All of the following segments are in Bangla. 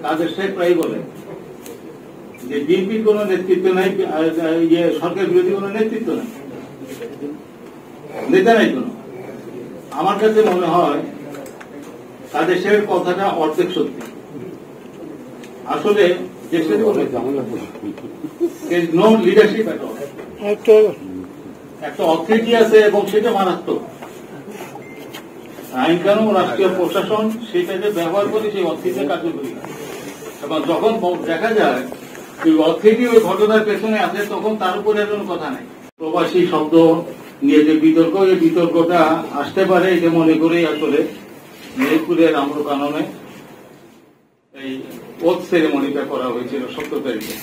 কাদের সাহেব প্রায় বলে যে বিএনপির কোন নেতৃত্ব নাই, সরকার বিরোধী কোন নেতৃত্ব নাই, নেতা নাই কোন। আমার কাছে মনে হয় কাদের সাহেবের কথাটা অর্ধেক সত্যি। আসলে দেশের নো লিডারশিপ একটা অথরিটি আছে এবং সেটা মারাত্মক। আইন কানুন রাষ্ট্রীয় প্রশাসন সেটাকে ব্যবহার করে সেই অথরিটি কার্যকরী, এবং যখন দেখা যায় ওই অথরিটি ওই ঘটনার পেছনে আছে তখন তার উপরে কোনো কথা নেই। প্রবাসী শব্দ নিয়ে যে বিতর্ক, এই বিতর্কটা আসতে পারে এটা মনে করেই আসলে মেহেরপুরের আম্র কাননে এই ওথ সেরেমনিটা করা হয়েছিল 17 তারিখে।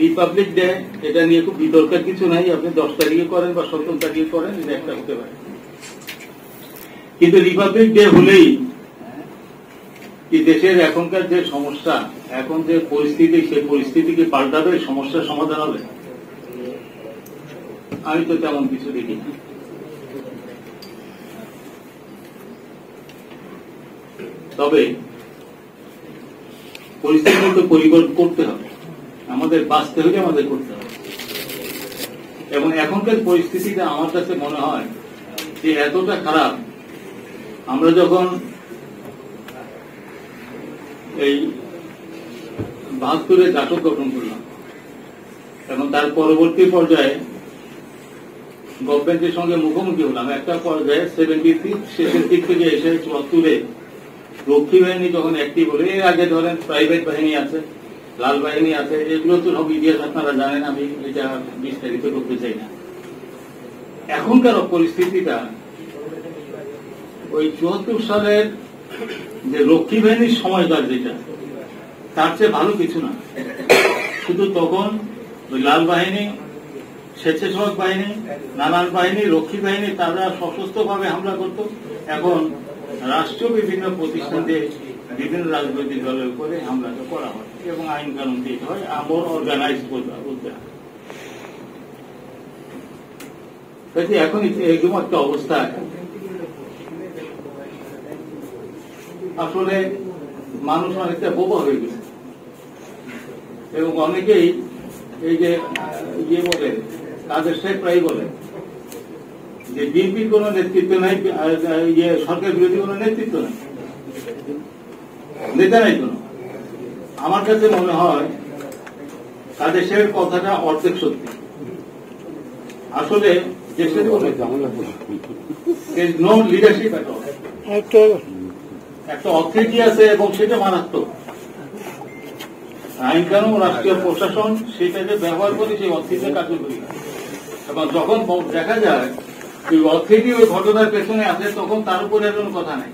রিপাবলিক ডে এটা নিয়ে খুব বিতর্কের কিছু নাই, আপনি 10 তারিখে করেন বা 17 তারিখে করেন, এটা একটা হতে পারে। কিন্তু রিপাবলিক ডে হলেই কি দেশের এখনকার যে সমস্যা, এখন যে পরিস্থিতি, সেই পরিস্থিতিকে পাল্টাবে, সমস্যার সমাধান হবে? আমি তো তেমন কিছু দেখি না। তবে পরিস্থিতি তো পরিবর্তন করতে হবে, আমাদের বাঁচতে হলে আমাদের করতে হবে। এবং এখনকার পরিস্থিতিটা আমার কাছে মনে হয় যে এতটা খারাপ, আমরা যখন এই 72-এ জাতক গঠন করলাম এবং তার পরবর্তী পর্যায়ে গভর্নমেন্টের সঙ্গে মুখোমুখি হলাম, একটা পর্যায়ে 73 শেষের দিক থেকে এসে 74-এ রক্ষী বাহিনী যখন অ্যাক্টিভ হলো, এর আগে ধরেন প্রাইভেট বাহিনী আছে, লাল বাহিনী আছে, এগুলো তো সব ইতিহাস আপনারা জানেন, আমি এটা বিস্তারিত করতে চাই না। এখনকার পরিস্থিতিটা ওই 74 সালের যে রক্ষী বাহিনীর সময়কার যেটা, তার চেয়ে ভালো কিছু না। শুধু তখন ওই লাল বাহিনী, স্বেচ্ছাসেবক বাহিনী, নানান বাহিনী, রক্ষী বাহিনী, তারা সশস্ত্রভাবে হামলা করত। এখন রাষ্ট্রীয় বিভিন্ন প্রতিষ্ঠানে বিভিন্ন রাজনৈতিক দলের উপরে হামলাটা করা হয় এবং আইন কানুন দিতে হয়, আমর অর্গানাইজ বলতে হয়। এখন এরকম একটা অবস্থা, আসলে মানুষ অনেকটা বোবা হয়ে গেছে এবং অনেকেই এই যে বলে, কাদের সাহেব প্রায় বলে যে বিএনপির কোন নেতৃত্ব নাই, সরকার বিরোধী কোন নেতৃত্ব নাই, নেতা নাই কোন। আমার কাছে মনে হয় কাদের সাহেবের কথাটা অর্ধেক সত্যি। আসলে দেশের নো লিডারশিপ একটা অথরিটি আছে এবং সেটা মারাত্মক। আইন কানুন রাষ্ট্রীয় প্রশাসন সেটাকে ব্যবহার করে সেই অথরিটি কার্যকরী, এবং যখন দেখা যায় ওই অথরিটি ওই ঘটনার পেছনে আছে তখন তার উপরে কোনো কথা নাই।